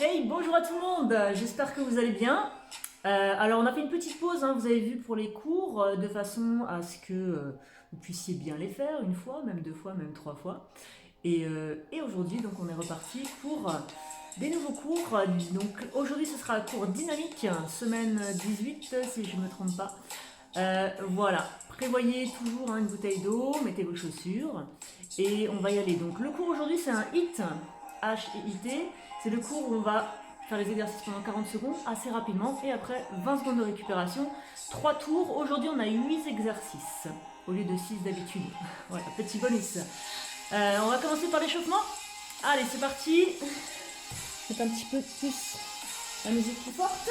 Hey, bonjour à tout le monde, j'espère que vous allez bien. Alors on a fait une petite pause, hein, vous avez vu pour les cours, de façon à ce que vous puissiez bien les faire une fois, même deux fois, même trois fois. Et aujourd'hui donc on est reparti pour des nouveaux cours. Donc aujourd'hui ce sera un cours dynamique, semaine 18 si je ne me trompe pas. Voilà, prévoyez toujours, hein, une bouteille d'eau, mettez vos chaussures et on va y aller. Donc le cours aujourd'hui c'est un HIIT, H-I-I-T. C'est le cours où on va faire les exercices pendant 40 secondes assez rapidement et après 20 secondes de récupération. 3 tours. Aujourd'hui on a 8 exercices au lieu de 6 d'habitude. Voilà, petit bonus. On va commencer par l'échauffement. Allez, c'est parti. Faites un petit peu plus la musique plus forte.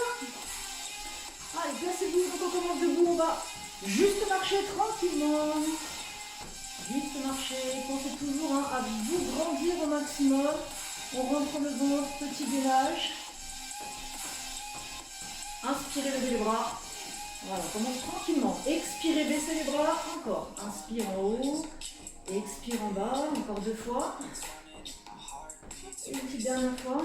Allez, placez-vous, quand on commence debout, on va juste marcher tranquillement. Juste marcher, pensez toujours, hein, à vous grandir au maximum. On rentre le ventre, petit gainage. Inspirez, levez les bras. Voilà, on commence tranquillement. Expirez, baissez les bras, encore. Inspire en haut, expire en bas, encore 2 fois. Et une petite dernière fois.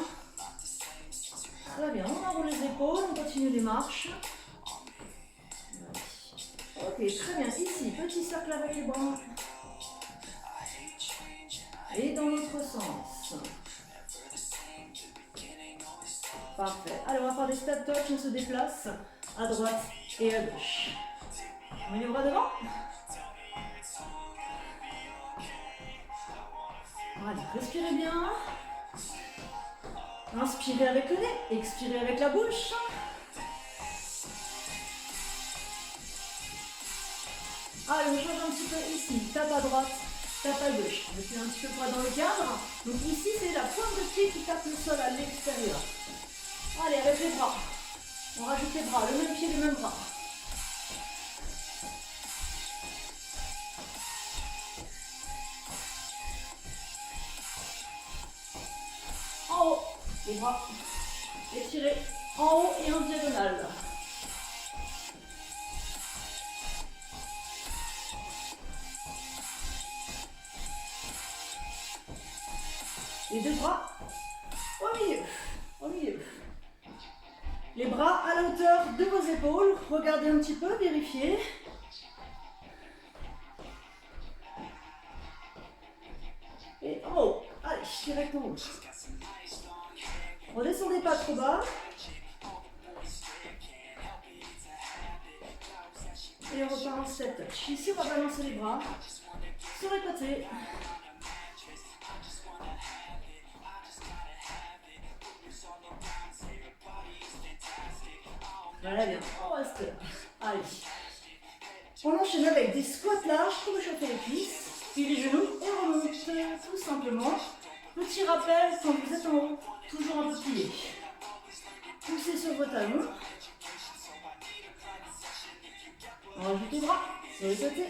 Très bien, on enroule les épaules, on continue les marches. Ok, très bien. Ici, petit cercle avec les bras. Et dans l'autre sens. Parfait. Allez, on va faire des step touch, on se déplace à droite et à gauche. On met les bras devant. Allez, respirez bien. Inspirez avec le nez, expirez avec la bouche. Allez, on change un petit peu ici. Tape à droite, tape à gauche. Je suis un petit peu près dans le cadre. Donc ici, c'est la pointe de pied qui tape le sol à l'extérieur. Allez, avec les bras. On rajoute les bras, le même pied, le même bras. En haut, les bras étirés en haut et en diagonale. Les deux bras au milieu, au milieu. Les bras à la hauteur de vos épaules. Regardez un petit peu, vérifiez. Et en haut. Allez, direct en haut. Redescendez pas trop bas. Et on repart en step touch. Ici, on va balancer les bras sur les côtés. Voilà, bien. On reste là. Allez. On enchaîne avec des squats larges pour réchauffer les cuisses. Puis les genoux et on remonte tout simplement. Petit rappel, quand vous êtes en haut, toujours un peu plié. Poussez sur vos talons. On rajoute les bras sur les côtés.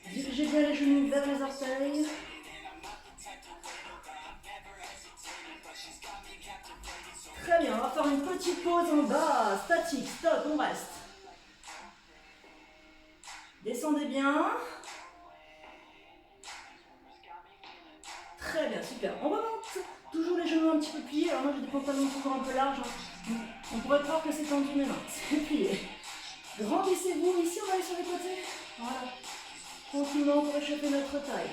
Dirigez bien les genoux vers les orteils. Très bien, on va faire une petite pause en bas, statique, stop, on reste. Descendez bien. Très bien, super. On remonte. Toujours les genoux un petit peu pliés. Alors moi j'ai des pantalons toujours un peu larges. On pourrait croire que c'est tendu, mais non, c'est plié. Grandissez-vous. Ici, on va aller sur les côtés. Voilà. Tranquillement pour échapper notre taille.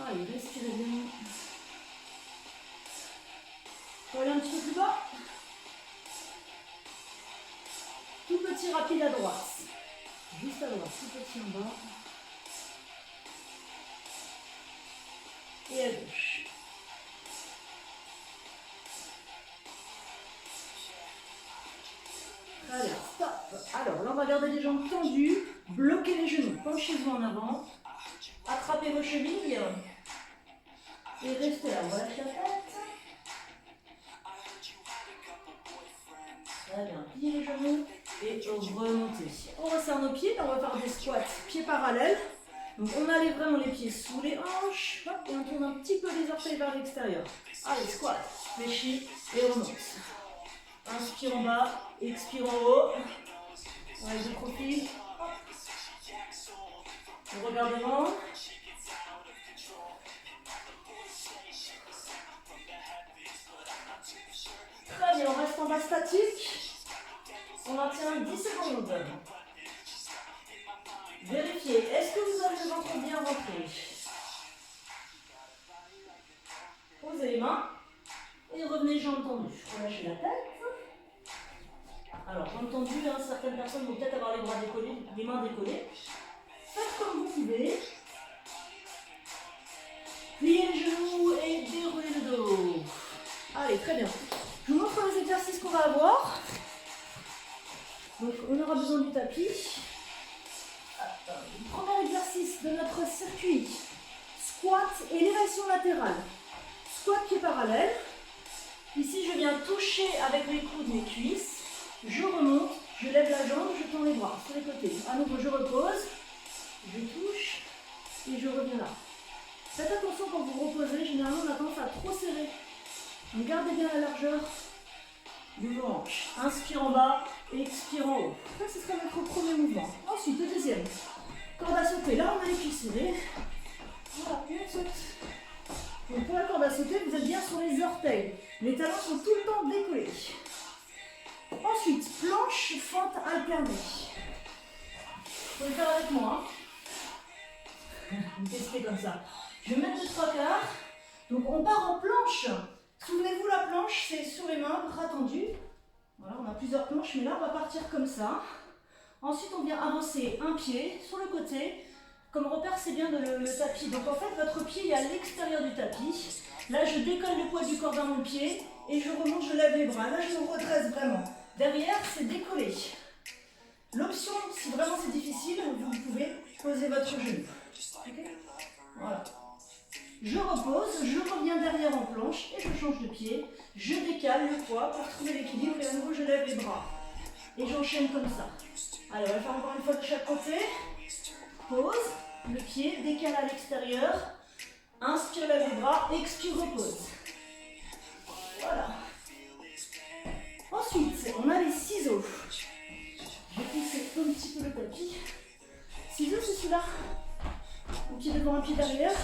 Allez, respirez bien. On va aller un petit peu plus bas. Tout petit rapide à droite. Juste à droite, tout petit en bas. Et à gauche. Très bien, stop. Alors là, on va garder les jambes tendues. Bloquez les genoux. Penchez-vous en avant. Attrapez vos chevilles. Et restez là. On va lâcher la tête. Très bien. Pliez les genoux. Et remontez. On resserre nos pieds. Là, on va faire des squats pieds parallèles. Donc on allait vraiment les pieds sous les hanches. Hop, et on tourne un petit peu les orteils vers l'extérieur. Allez, squat. Fléchis et remonte. Inspire en bas. Expire en haut. Allez, de profil. On regarde devant. Très bien, on reste en bas statique. On maintient 10 secondes. Vérifiez, est-ce que vous avez le ventre bien rentré? Posez les mains et revenez jambes tendues. Relâchez la tête. Alors, jambes tendues, hein, certaines personnes vont peut-être avoir les bras décollés, les mains décollées. Faites comme vous pouvez. Pliez les genoux et déroulez le dos. Allez, très bien. Je vous montre les exercices qu'on va avoir. Donc, on aura besoin du tapis. Premier exercice de notre circuit. Squat, élévation latérale. Squat pied parallèle. Ici, je viens toucher avec les coudes mes cuisses. Je remonte, je lève la jambe, je tends les bras sur les côtés. À nouveau, je repose, je touche et je reviens là. Faites attention quand vous reposez, généralement on a tendance à trop serrer. Donc gardez bien la largeur de vos hanches. Inspire en bas et expire en haut. Ça, ce sera notre premier mouvement. Ensuite, le deuxième. Corde à sauter. Là, on a les pieds serrés. Voilà, et on saute. Donc pour la corde à sauter, vous êtes bien sur les orteils. Les talons sont tout le temps décollés. Ensuite, planche, fente alternée. Vous pouvez le faire avec moi. Vous testez comme ça. Je vais mettre le 3/4. Donc on part en planche. Souvenez-vous, la planche, c'est sur les mains, bras tendus. Voilà, on a plusieurs planches, mais là, on va partir comme ça. Ensuite, on vient avancer un pied sur le côté. Comme repère, c'est bien le tapis. Donc en fait, votre pied est à l'extérieur du tapis. Là, je décolle le poids du corps dans mon pied et je remonte, je lève les bras. Là, je me redresse vraiment. Derrière, c'est décollé. L'option, si vraiment c'est difficile, vous pouvez poser votre genou. Okay, voilà. Je repose, je reviens derrière en planche et je change de pied. Je décale le poids pour trouver l'équilibre et à nouveau, je lève les bras. Et j'enchaîne comme ça. Allez, on va faire encore une fois de chaque côté. Pose, le pied décale à l'extérieur. Inspire, lève les bras, expire, repose. Voilà. Ensuite, on a les ciseaux. Je vais pousser un petit peu le tapis. Ciseaux, c'est celui-là. Un pied devant, un pied derrière.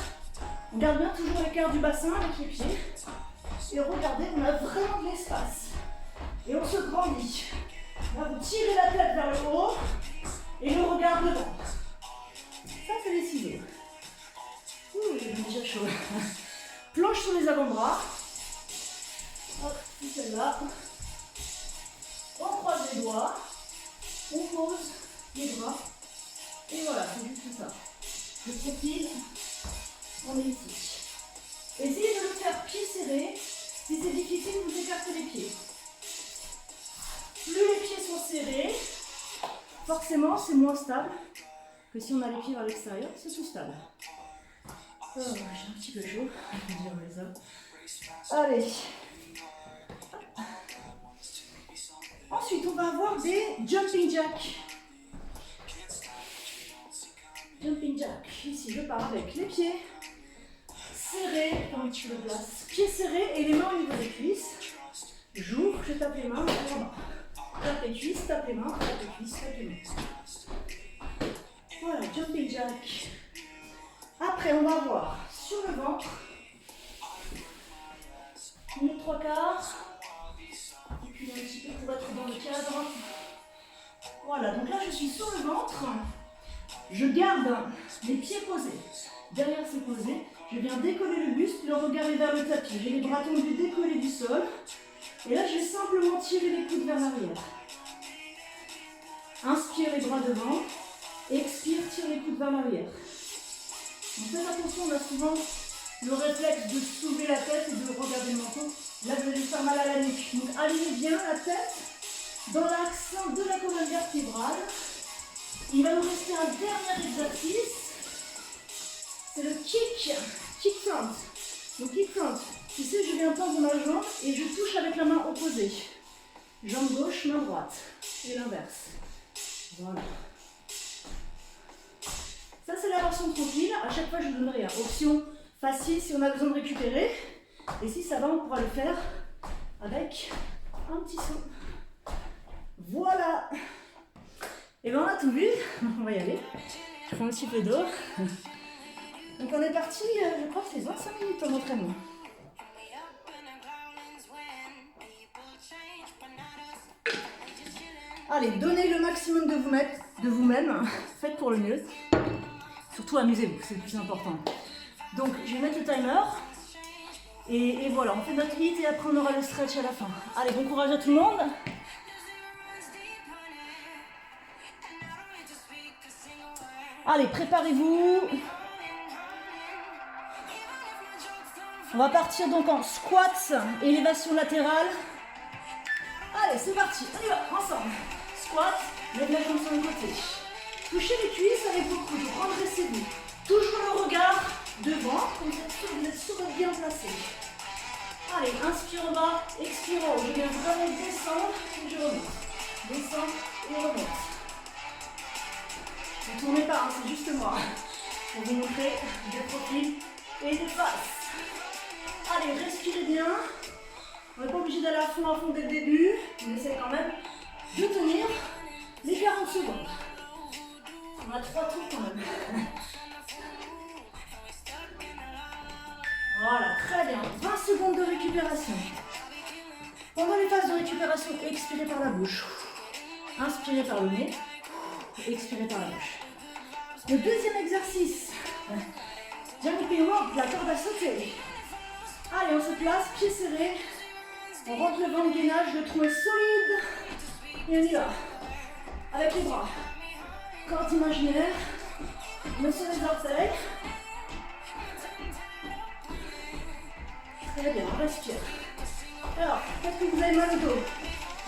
On garde bien toujours l'écart du bassin avec les pieds. Et regardez, on a vraiment de l'espace. Et on se grandit. Là, vous tirez la tête vers le haut et le regard devant. Ça, c'est les ciseaux. Ouh, j'ai déjà chaud. Planche sur les avant-bras. Hop, c'est celle-là. On croise les doigts. On pose les bras. Et voilà, c'est juste ça. Le profil, on est ici. Essayez de le faire pieds serrés. Si c'est difficile, vous écartez les pieds. Plus les pieds sont serrés, forcément, c'est moins stable que si on a les pieds vers l'extérieur, c'est tout stable. Oh, j'ai un petit peu chaud, je vais dire ça. Allez. Ensuite, on va avoir des jumping jacks. Jumping jack. Ici, je pars avec les pieds serrés, un petit peu de place. Pieds serrés et les mains au niveau des cuisses. J'ouvre, je tape les mains, je bas. Tape les cuisses, tape les mains, tape les cuisses, tape les mains. Voilà, jumping jack. Après, on va voir sur le ventre. On met 3/4. Et puis un petit peu pour être dans le cadre. Voilà, donc là je suis sur le ventre. Je garde les pieds posés. Derrière c'est posé. Je viens décoller le buste, le regard est vers le tapis. J'ai les bras tendus décollés du sol. Et là je vais simplement tirer les coudes vers l'arrière. Inspire les bras devant. Expire, tire les coudes vers l'arrière. Donc faites attention, on a souvent le réflexe de soulever la tête et de regarder le menton. Là, vous allez faire mal à la nuque. Donc alignez bien la tête dans l'axe de la colonne vertébrale. Il va nous rester un dernier exercice. C'est le kick front. Donc kick front. Ici, je viens tendre ma jambe et je touche avec la main opposée. Jambe gauche, main droite. Et l'inverse. Voilà. Ça, c'est la version tranquille. À chaque fois, je vous donnerai une option facile si on a besoin de récupérer. Et si ça va, on pourra le faire avec un petit saut. Voilà. Et bien, on a tout vu. On va y aller. Je prends un petit peu d'eau. Donc on est parti, je crois que c'est 25 minutes en entraînement. Allez, donnez le maximum de vous-même. Faites pour le mieux. Surtout amusez-vous, c'est le plus important. Donc je vais mettre le timer. Et voilà, on fait notre hit et après on aura le stretch à la fin. Allez, bon courage à tout le monde. Allez, préparez-vous. On va partir donc en squats, élévation latérale. Allez, c'est parti, on y va, ensemble. Squat, lève la jambe sur le côté. Touchez les cuisses avec vos coudes, redressez-vous. Toujours le regard devant, comme ça vous êtes sûr d'être bien placé. Allez, inspire en bas, expire en haut. Je viens vraiment descendre et je remonte. Descendre et remonte. Ne tournez pas, hein, c'est juste moi. Pour vous montrer des profils et des faces. Allez, respirez bien. On n'est pas obligé d'aller à fond dès le début. On essaie quand même de tenir les 40 secondes. On a 3 tours quand même. Voilà, très bien. 20 secondes de récupération. Pendant les phases de récupération, expirez par la bouche. Inspirez par le nez. Expirez par la bouche. Le deuxième exercice. Jumping rope, la corde à sauter. Allez, on se place, pieds serrés. On rentre le ventre gainage, le tronc est solide. Et on y va. Avec les bras. Corde imaginaire. On sur les orteils. Très bien, on respire. Alors, peut-être que vous avez mal au dos.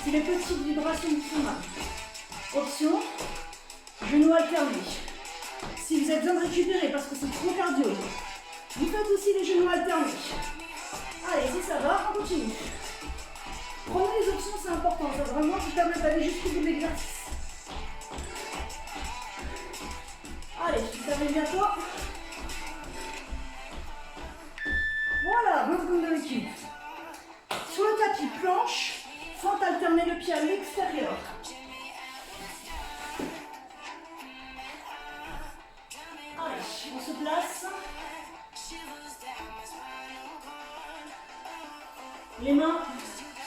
Si les petites vibrations vous font mal. Option, genoux alternés. Si vous avez besoin de récupérer parce que c'est trop cardio, vous faites aussi les genoux alternés. Allez, si ça va, on continue. Prenez les options, c'est important. Ça vraiment vous permet d'aller jusqu'au bout de l'exercice. Allez, je termine bientôt. Voilà, 20 secondes de récup. Sur le tapis, planche, fente alternée, le pied à l'extérieur. Allez, on se place. Les mains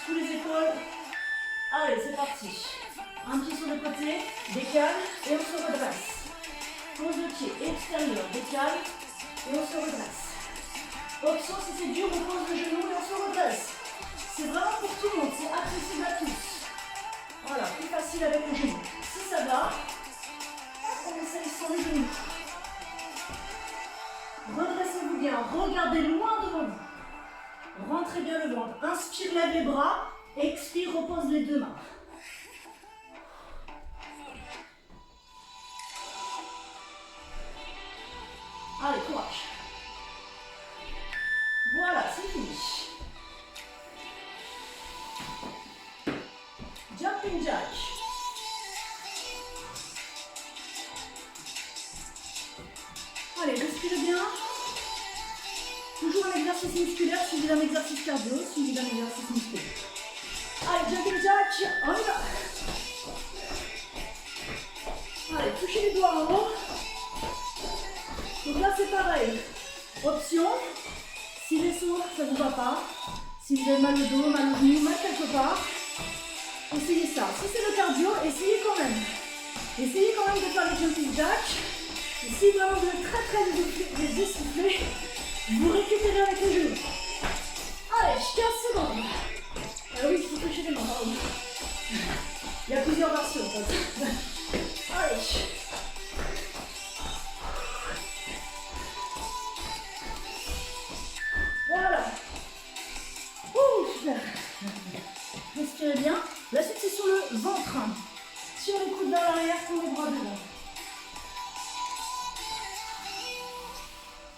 sous les épaules. Allez, c'est parti. Un pied sur le côté, décale et on se redresse. Pose le pied extérieur, décale et on se redresse. Option, si c'est dur, on pose le genou et on se redresse. C'est vraiment pour tout le monde, c'est accessible à tous. Voilà, plus facile avec le genou. Si ça va, on essaye sur le genou. Redressez-vous bien, regardez loin devant vous. Rentrez bien le ventre. Inspire, lève les bras. Expire, repose les deux mains. Allez, courage. Voilà, c'est fini. Jumping jack. Allez, respirez bien. Toujours un exercice musculaire suivi d'un exercice cardio, suivi d'un exercice musculaire. Allez, jumping jack, on y va. Allez, touchez les doigts en haut. Donc là, c'est pareil. Option, si les sauts, ça ne vous va pas, si vous avez mal au dos, mal au genou, mal quelque part, essayez ça. Si c'est le cardio, essayez quand même. Essayez quand même de faire le jumping jack. Et si vraiment vous êtes très essoufflé, vous récupérez avec les genoux. Allez, 15 secondes. Ah oui, il faut toucher les mains. Pardon. Il y a plusieurs versions. Allez. Voilà. Ouh, super. Respirez bien. La suite, c'est sur le ventre. Sur les coudes vers l'arrière, sur les bras devant.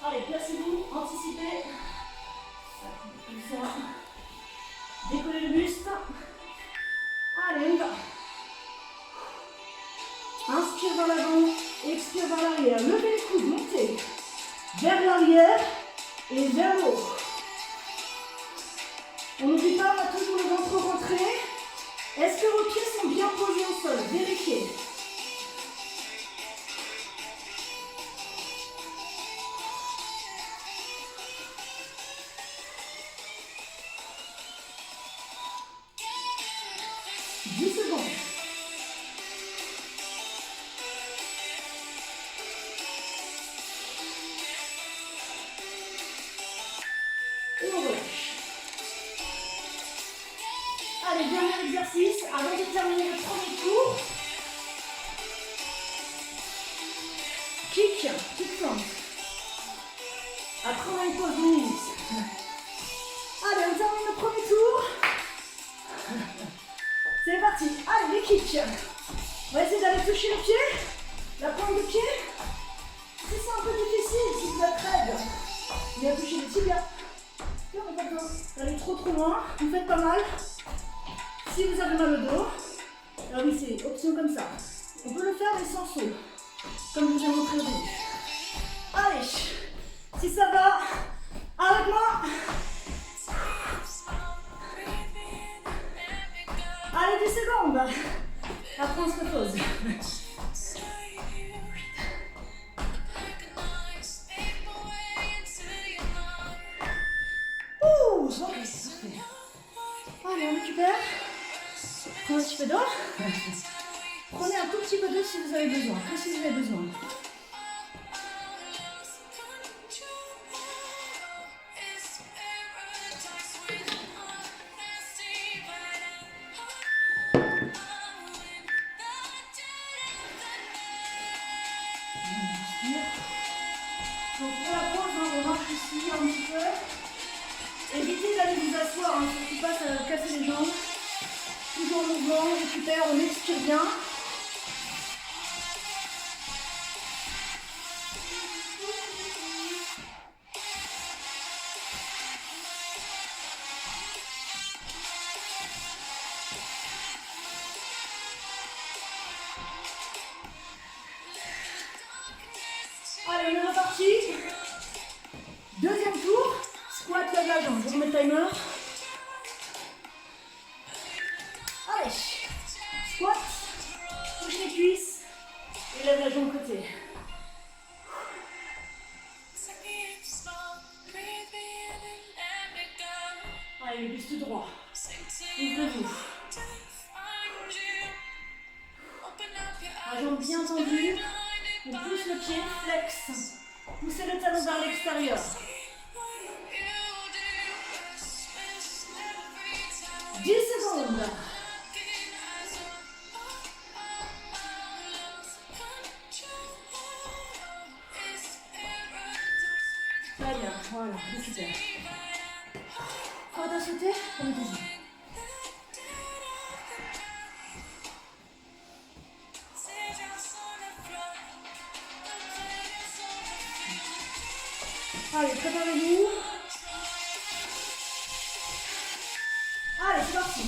Allez, placez-vous, anticipez. Décollez le buste. Allez, on y va. Inspire vers l'avant, expire vers l'arrière. Levez les coudes, montez. Vers l'arrière et vers le haut. On n'oublie pas, on a toujours le ventre rentré. Est-ce que vos pieds sont bien posés au sol? Vérifiez. Avant de terminer le premier tour, kick front. Après on a une pause d'une minute. Allez, on termine le premier tour. C'est parti. Allez, les kicks. On va essayer d'aller toucher le pied, la pointe de pied. Si c'est un peu difficile, si vous êtes raide, bien toucher le tibia. Et on n'a pas besoin d'aller trop loin. Vous faites pas mal. Si vous avez mal au dos, alors oui, c'est option comme ça. On peut le faire mais sans saut, comme je vous ai montré au début. Allez, si ça va, avec moi. Allez, 10 secondes. Après, on se repose. Ouh, ok, parfait. Allez, on récupère. Prenez un petit peu d'eau. Prenez un tout petit peu d'eau si vous avez besoin, que si vous avez besoin. Donc pour la pause, on marche ici un petit peu. Évitez d'aller vous asseoir, surtout pas, ça va casser les jambes. Toujours en mouvement, on récupère, on expire bien. Allez, on est reparti. Deuxième tour, squat, lève la jambe. Je remets le timer. Allez, squat, touche les cuisses et lève la jambe côté. Allez, le buste droit. Ouvrez-vous. La jambe bien tendue. On pousse le pied, flex. Poussez le talon vers l'extérieur. 10 secondes. Très bien, voilà, super. Corde à sauter, remettez-y. Allez, préparez-vous. Allez, c'est parti.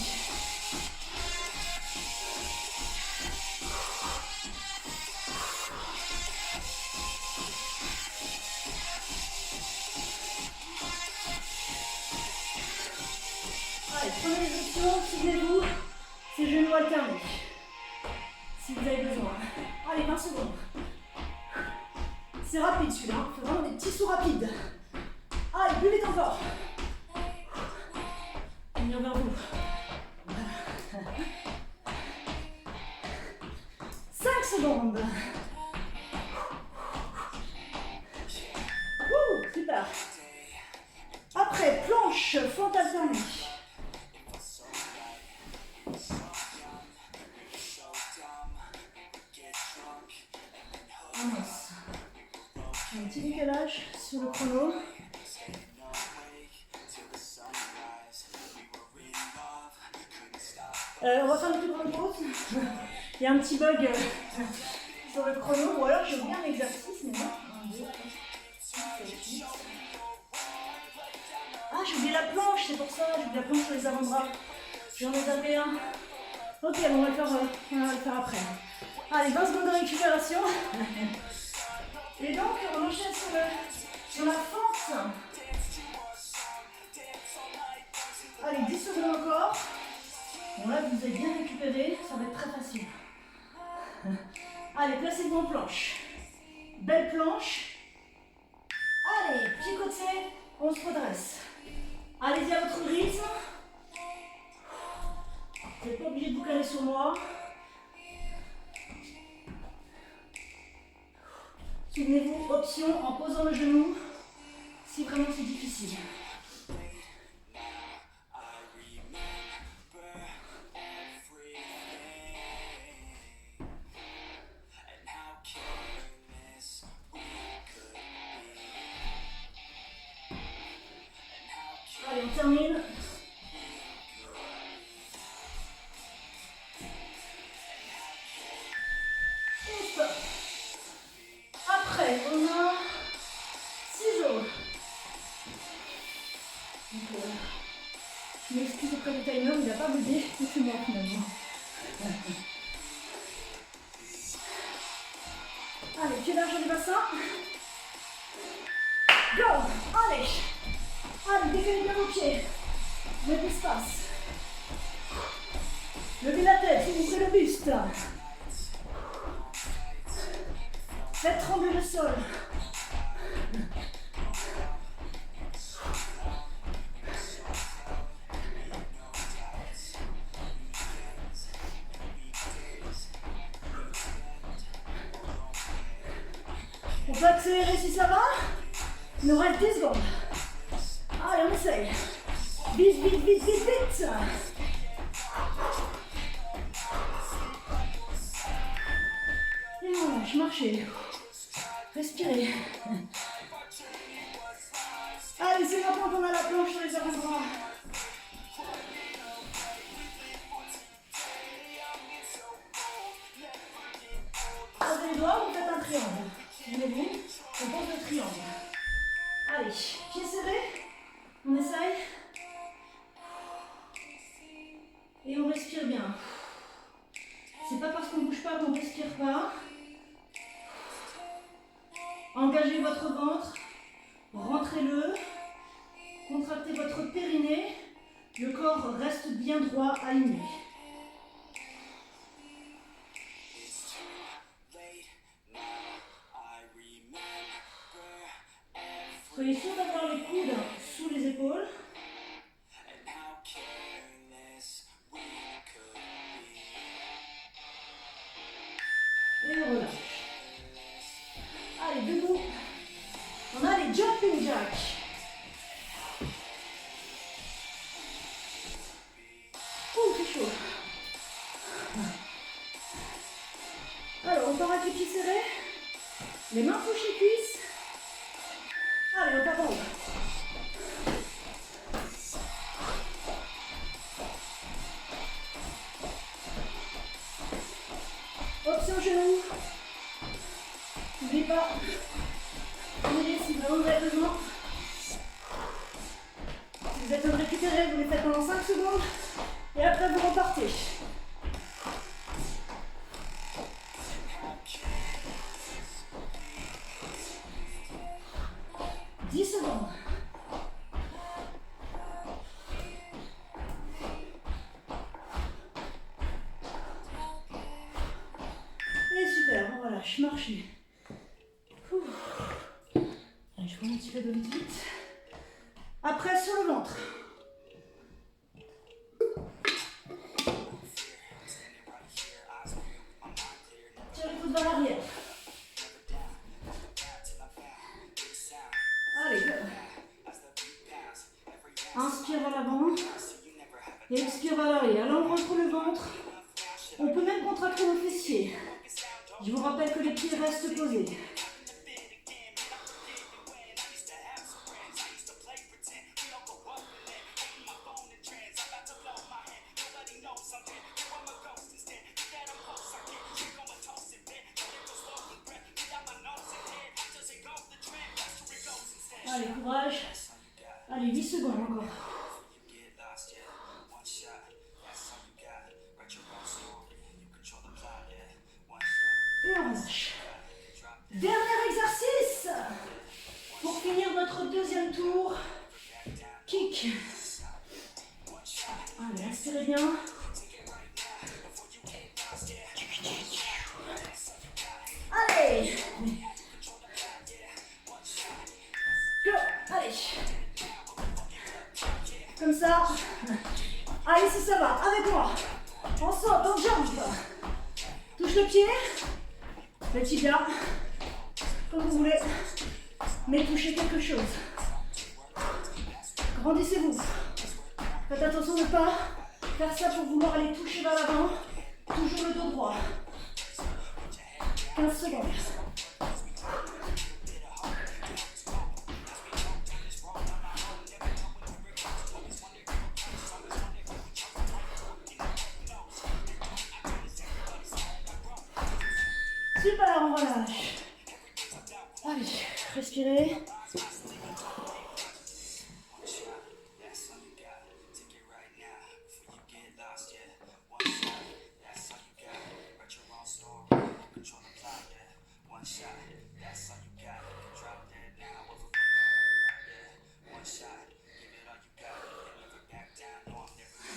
Allez, prenez les options, souvenez-vous, c'est genoux alternés. Si vous avez besoin. Allez, 20 secondes. C'est rapide celui-là, il faut vraiment des petits sauts rapides. Allez, plus vite encore. On vient vers vous. Voilà. 5 secondes. Super. Après, planche, fente alternée. Un petit décalage sur le chrono. On va faire une toute grande pause. Il y a un petit bug sur le chrono, ou alors j'ai oublié un exercice, mais non. 1, 2, 3, 4, 5, 6. Ah, j'ai oublié la planche, c'est pour ça, j'ai oublié la planche sur les avant-bras. J'en ai tapé un. Ok, bon, on va le faire après. Allez, 20 secondes de récupération. Et donc, on enchaîne sur la fente. Allez, 10 secondes encore. Bon, là, vous avez bien récupéré, ça va être très facile. Allez, placez-vous en planche. Belle planche. Allez, pied côté, on se redresse. Allez-y à votre rythme. Vous n'êtes pas obligé de vous caler sur moi. Souvenez-vous, option en posant le genou, si vraiment c'est difficile. termine. Et stop. Après, on a ciseaux. Donc, je m'excuse auprès du timer, il n'a pas bougé, mais c'est moi finalement. Allez, pied large du bassin. Go! Allez! Allez, décalez bien vos pieds. Mettez l'espace. Levez la tête, ouvrez le buste. Faites trembler le sol. On peut accélérer si ça va. Il nous reste 10 secondes. Allez, on essaye. Vite, vite, vite, vite, vite. Et voilà, je marchais. Respirez. Allez, c'est maintenant qu'on a la planche sur les avant-bras. Posez les doigts, vous faites un triangle. Souvenez-vous, on pose le triangle. Allez, pieds serrés. On essaye. Et on respire bien. C'est pas parce qu'on ne bouge pas qu'on ne respire pas. Engagez votre ventre. Rentrez-le. Contractez votre périnée. Le corps reste bien droit, aligné. Soyez sûr d'avoir les coudes sous les épaules. Et on relâche. Allez, debout. On a les jumping jacks. Ouh, c'est chaud. Alors, on part avec les pieds serrés. Les mains touchent les cuisses. Allez, on part en haut. Option genou. N'oubliez pas. Venez si vraiment vous avez besoin. Si vous êtes en train de récupérer, vous les faites pendant 5 secondes. Et après, vous repartez. 10 secondes. Et super, on relâche, marchez. Allez, je prends un petit peu de vite. Après, sur le ventre. Tire les coudes vers l'arrière. Allez, go. Inspire vers l'avant. Et expire vers l'arrière. Là, on rentre le ventre. On peut même contracter nos fessiers. Je vous rappelle que les pieds restent posés. Allez, courage. Allez, 8 secondes encore. Et on relâche. Dernier exercice. Pour finir notre deuxième tour. Kick. Allez, respirez bien. Allez. Go. Allez. Comme ça. Allez, si ça va, avec moi. On saute, on jump. Touche le pied. Le tibia. Comme vous voulez. Mais touchez quelque chose. Grandissez-vous. Faites attention de ne pas faire ça pour vouloir aller toucher vers l'avant. Toujours le dos droit. 15 secondes. respirer.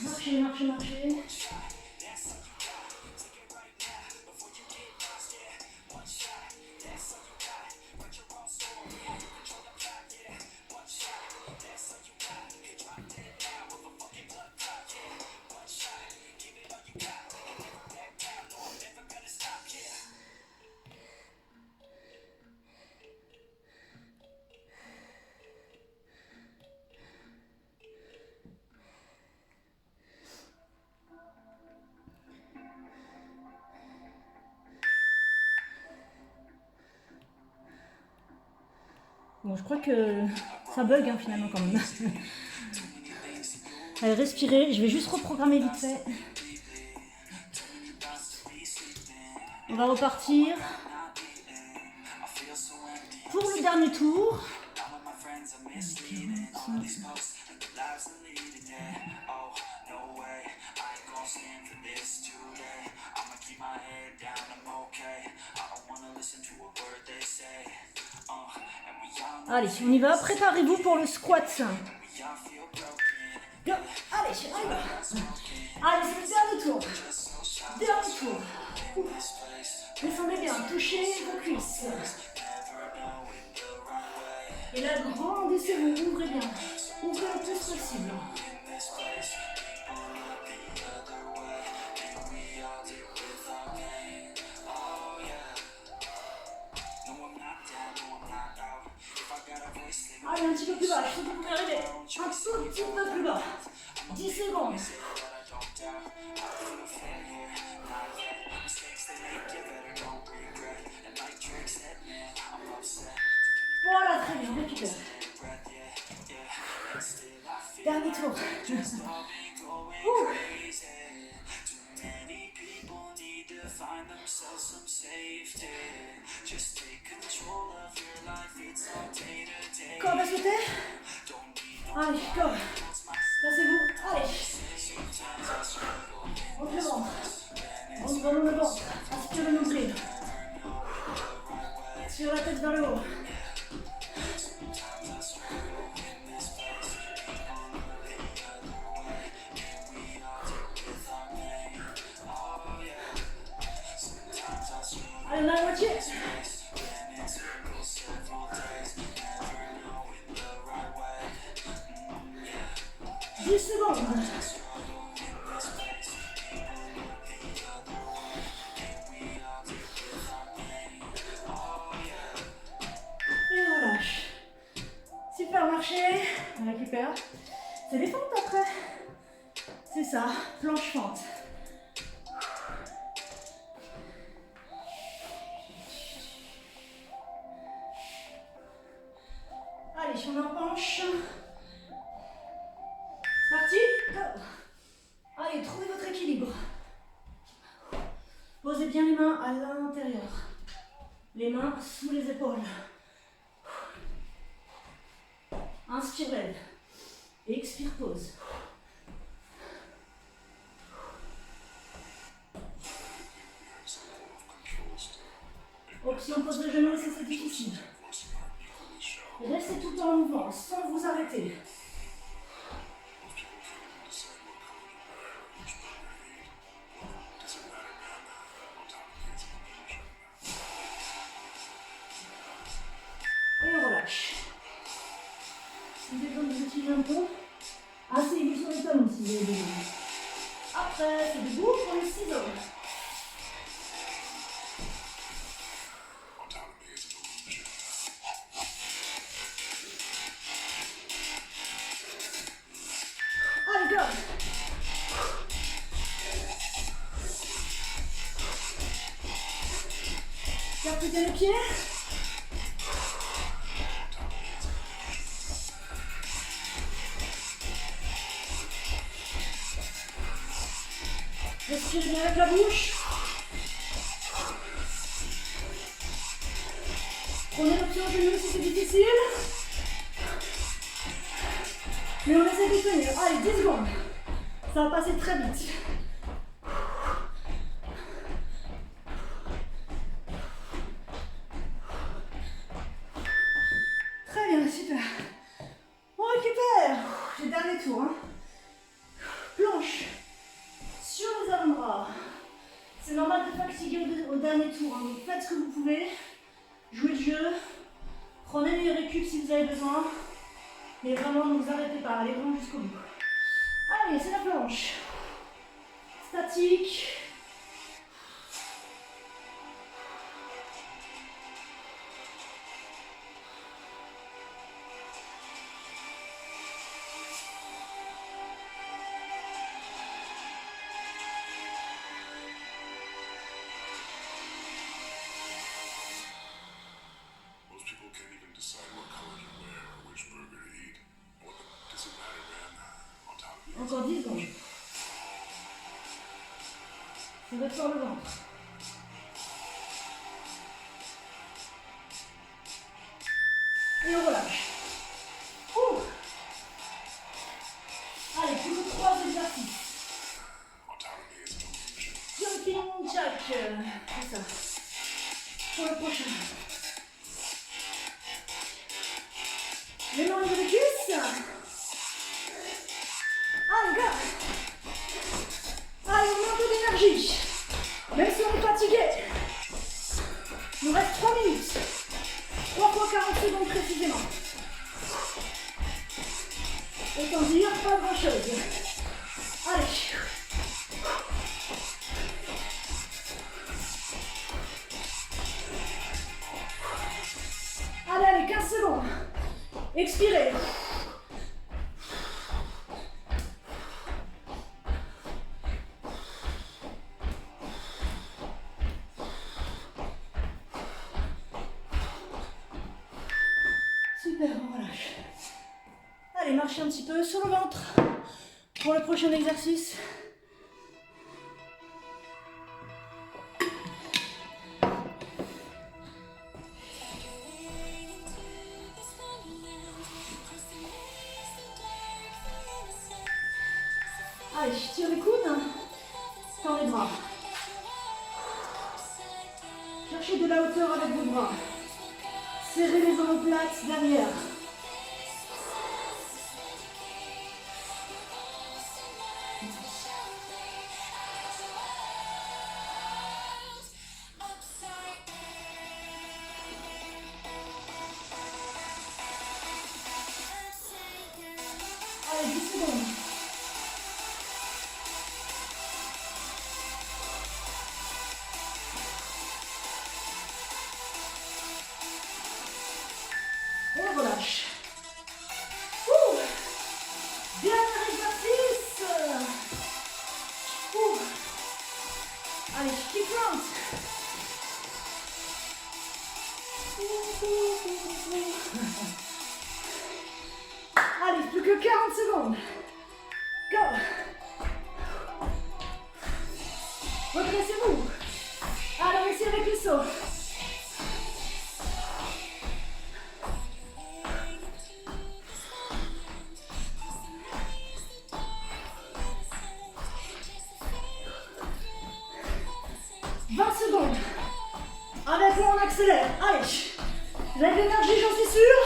Marchez, marchez, marchez. Bon, je crois que ça bug hein, finalement quand même. Allez, respirez. Je vais juste reprogrammer vite fait. On va repartir pour le dernier tour. Allez, on y va. Préparez-vous pour le squat. Go. Allez, on y va. Allez, c'est le dernier tour. Dernier tour. Descendez bien, touchez vos cuisses. Et là, grandissez-vous, ouvrez bien. Ouvrez le plus possible. Allez, un petit peu plus bas, je peux vous arriver. Un tout petit peu plus bas. 10 secondes. Voilà, très bien, récupère. Dernier tour. Corde à sauter. Allez, corde. Placez-vous. Allez. Monte le ventre. Monte vraiment le ventre. Aspire le nombril. Sur la tête vers le haut. Allez, on a la moitié. 10 secondes. Et on relâche. Super marché. On récupère. C'est les fentes après. C'est ça, planche fente. Allez, on en penche. C'est parti. Go. Allez, trouvez votre équilibre. Posez bien les mains à l'intérieur. Les mains sous les épaules. Inspire, lève. Expire, pose. Option pose le genou si c'est difficile. Restez tout le temps en mouvement sans vous arrêter. Et on relâche. Si vous avez besoin de vous étirer un peu, asseyez-vous sur les talons si vous avez besoin. Après, c'est debout pour les ciseaux. Allez, go! Gardez bien les pieds. Respirez bien avec la bouche. Prenez l'option genou si c'est difficile. Mais on essaie de tenir. Allez, 10 secondes. Ça va passer très vite. Très bien, super. On récupère. Le dernier tour. Hein. Planche sur les avant-bras. C'est normal de fatiguer au dernier tour. Hein. Donc faites ce que vous pouvez. Jouez le jeu. Prenez les récup si vous avez besoin. Mais vraiment, ne vous arrêtez pas. Allez vraiment jusqu'au bout. Allez, c'est la planche. Statique. Encore 10 secondes. On va sur le ventre. Et on relâche. Ouh. Allez, plus que 3 exercices. Jumping jack. C'est ça. Pour le prochain. Les mains over les cuisses. Allez, gars. Allez, on met un peu d'énergie. Même si on est fatigué. Il nous reste 3 minutes. 3 fois 40 secondes précisément. Autant dire, pas grand chose. Allez. Allez, 15 secondes. Expirez. Super, on relâche. Allez, marchez un petit peu sur le ventre pour le prochain exercice. Allez, je tire les coudes, tends les bras. Cherchez de la hauteur avec vos bras. Serrez les omoplates derrière. Allez, 10 secondes. On relâche. Ouh. Dernier exercice. Ouh. Allez, kick round. Allez, plus que 40 secondes. Go. Redressez-vous. Alors ici avec les sauts. Secondes. Avec moi, on accélère. Allez. Vous avez de l'énergie, j'en suis sûre.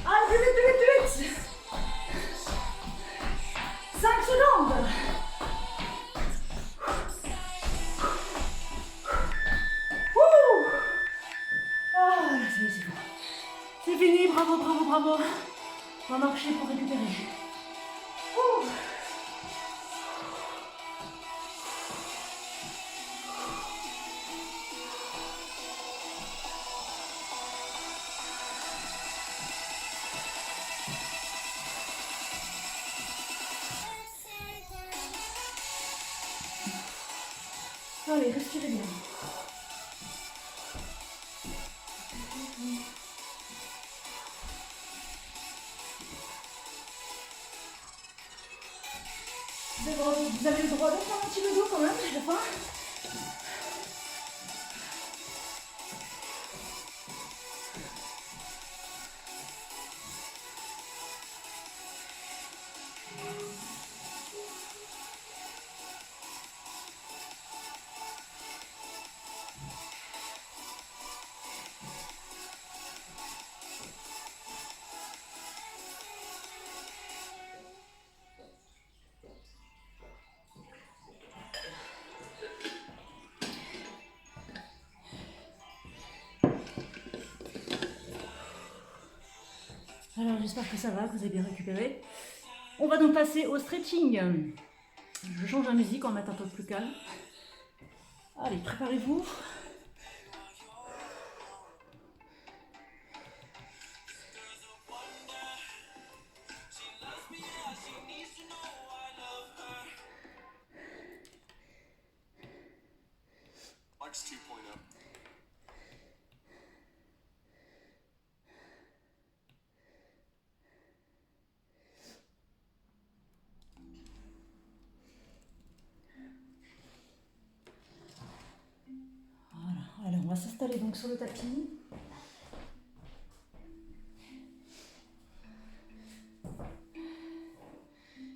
Allez, plus vite, plus vite, plus vite. 5 secondes. Ouh. Ah, là, ça y est, c'est bon. C'est fini, bravo, bravo, bravo. On va marcher pour récupérer. Ouh. Allez, respirez bien. Vous avez le droit de faire un petit peu d'eau quand même, à la fin. Alors j'espère que ça va, que vous avez bien récupéré. On va donc passer au stretching. Je change la musique, on va mettre un peu plus calme. Allez, préparez-vous. Voilà, alors on va s'installer donc sur le tapis.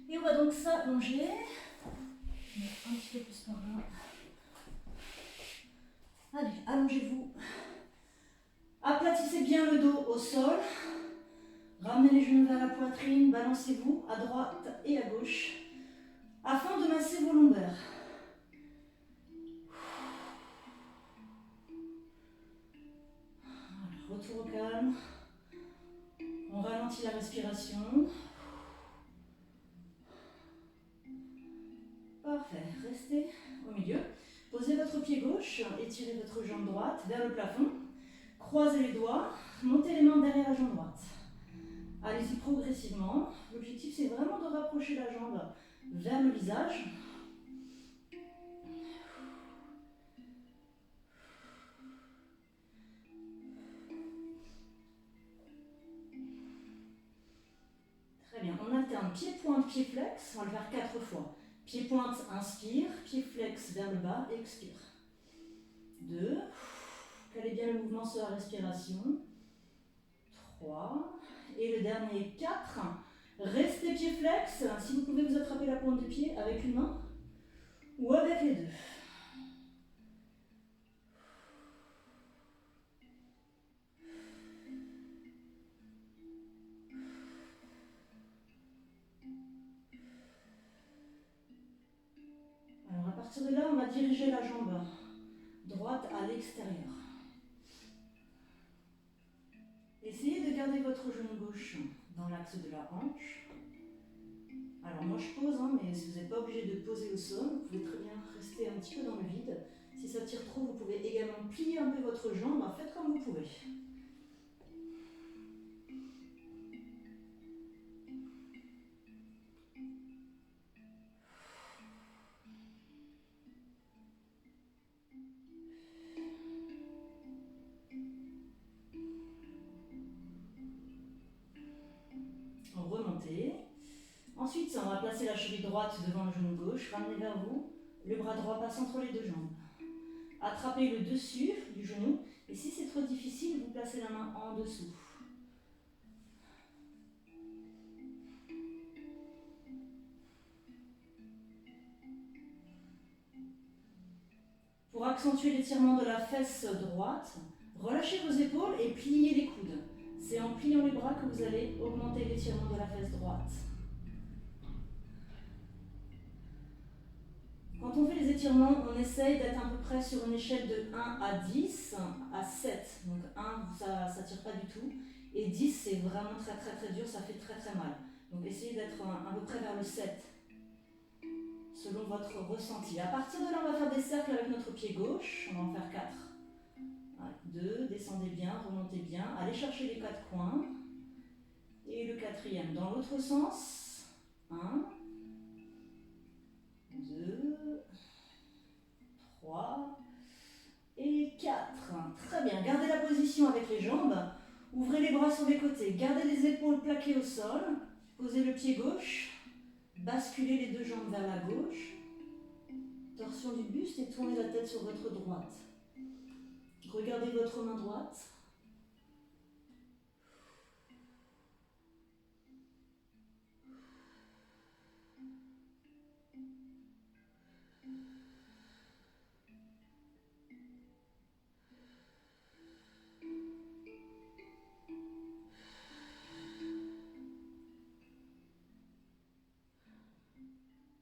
Et on va donc s'allonger. Un petit peu plus par là. Allez, allongez-vous. Aplatissez bien le dos au sol. Ramenez les genoux vers la poitrine. Balancez-vous à droite et à gauche afin de masser vos lombaires. Voilà, retour au calme. On ralentit la respiration. Parfait. Restez au milieu. Posez votre pied gauche, étirez votre jambe droite vers le plafond. Croisez les doigts, montez les mains derrière la jambe droite. Allez-y progressivement. L'objectif, c'est vraiment de rapprocher la jambe vers le visage. Très bien. On alterne pied-pointe, pied-flex. On va le faire 4 fois. Pied-pointe, inspire. Pied-flex vers le bas, expire. 2. Calez bien le mouvement sur la respiration. 3. Et le dernier, 4. Restez pied flex. Si vous pouvez vous attraper la pointe du pied avec une main ou avec les deux. Alors à partir de là, on va diriger la jambe droite à l'extérieur. Essayez de garder votre genou gauche dans l'axe de la hanche. Alors moi je pose, mais si vous n'êtes pas obligé de poser au sol, vous pouvez très bien rester un petit peu dans le vide. Si ça tire trop, vous pouvez également plier un peu votre jambe. Faites comme vous pouvez. Remontez. Ensuite, on va placer la cheville droite devant le genou gauche, ramenez vers vous, le bras droit passe entre les deux jambes. Attrapez le dessus du genou, et si c'est trop difficile, vous placez la main en dessous. Pour accentuer l'étirement de la fesse droite, relâchez vos épaules et pliez les coudes. C'est en pliant les bras que vous allez augmenter l'étirement de la fesse droite. Quand on fait les étirements, on essaye d'être à peu près sur une échelle de 1 à 10 à 7. Donc 1, ça ne tire pas du tout. Et 10, c'est vraiment très très très dur, ça fait très très mal. Donc essayez d'être à peu près vers le 7, selon votre ressenti. À partir de là, on va faire des cercles avec notre pied gauche. On va en faire 4. 2, descendez bien, remontez bien. Allez chercher les 4 coins. Et le 4e dans l'autre sens. 1, 2, 3 et 4. Très bien. Gardez la position avec les jambes. Ouvrez les bras sur les côtés. Gardez les épaules plaquées au sol. Posez le pied gauche. Basculez les deux jambes vers la gauche. Torsion du buste et tournez la tête sur votre droite. Regardez votre main droite.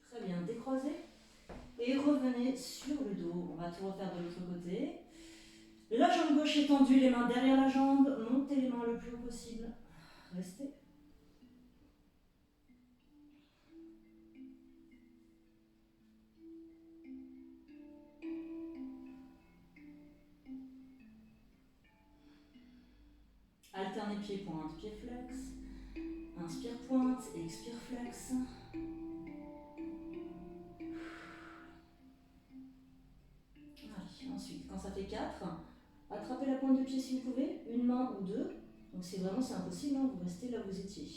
Très bien, décroisez et revenez sur le dos. On va tout refaire de l'autre côté. La jambe gauche est tendue, les mains derrière la jambe. Montez les mains le plus haut possible. Restez. Alternez pied-pointe, pied-flex. Inspire pointe, expire flex. Allez, ensuite, quand ça fait 4, attrapez la pointe de pied si vous pouvez, une main ou deux. Donc c'est vraiment, c'est impossible, hein, vous restez là où vous étiez.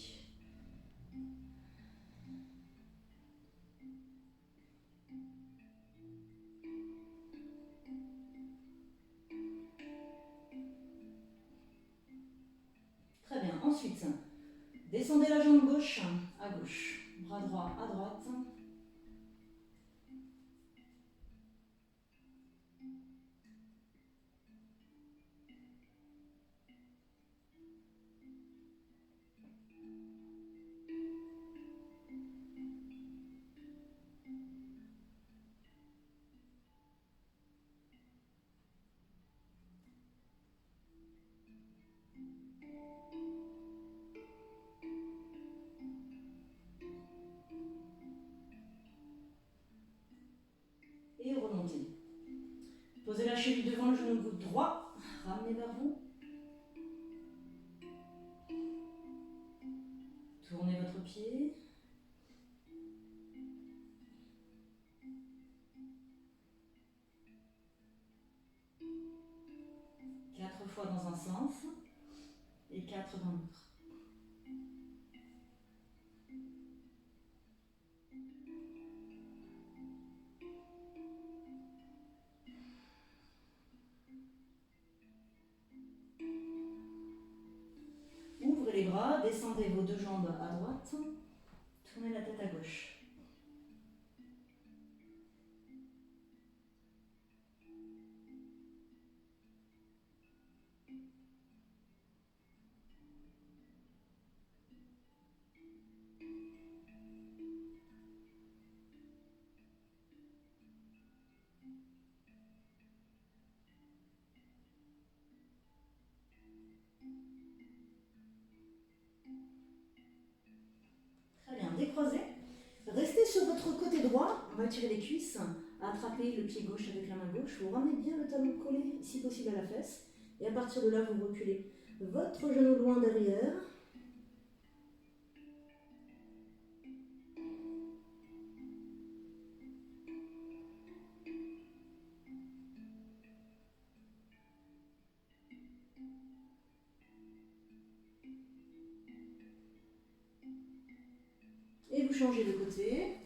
Très bien, ensuite, descendez la jambe gauche à gauche, bras droit à droite. Et remontez. Posez la cheville devant le genou droit, ramenez vers vous. Tournez votre pied. Quatre fois dans un sens et 4 dans l'autre. Ouvrez les bras, descendez vos deux jambes à droite, tournez la tête à gauche. Très bien, décroisez. Restez sur votre côté droit, on va tirer les cuisses, attrapez le pied gauche avec la main gauche, vous ramenez bien le talon collé, si possible à la fesse, et à partir de là, vous reculez votre genou loin derrière. Et vous changez de côté.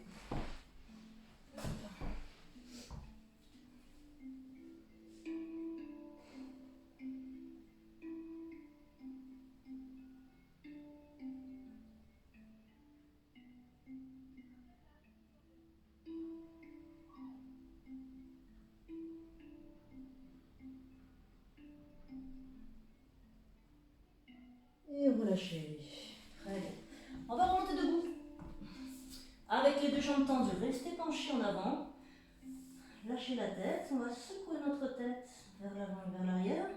Et relâchez. Très bien. On va remonter debout. Avec les deux jambes tendues, restez penchés en avant. Lâchez la tête. On va secouer notre tête vers l'avant et vers l'arrière.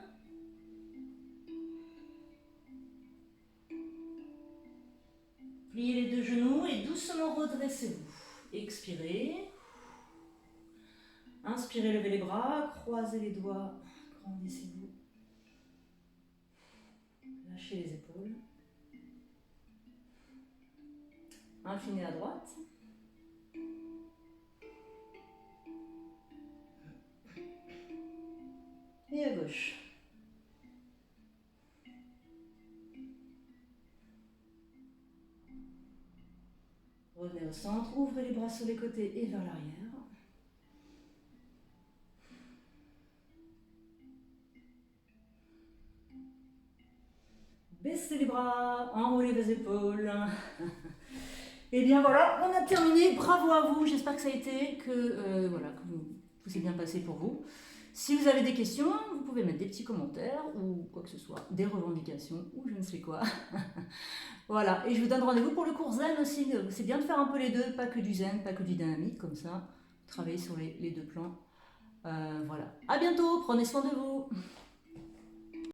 Pliez les deux genoux et doucement redressez-vous. Expirez. Inspirez, levez les bras, croisez les doigts, grandissez-vous. Lâchez les épaules. Inclinez à droite. Et à gauche. Revenez au centre, ouvrez les bras sur les côtés et vers l'arrière. Baissez les bras, enroulez vos épaules. Et bien voilà, on a terminé. Bravo à vous, j'espère que ça a été, que tout s'est bien passé pour vous. Si vous avez des questions, vous pouvez mettre des petits commentaires ou quoi que ce soit, des revendications ou je ne sais quoi. Voilà, et je vous donne rendez-vous pour le cours zen aussi. C'est bien de faire un peu les deux, pas que du zen, pas que du dynamique, comme ça, travailler sur les deux plans. Voilà, à bientôt, prenez soin de vous.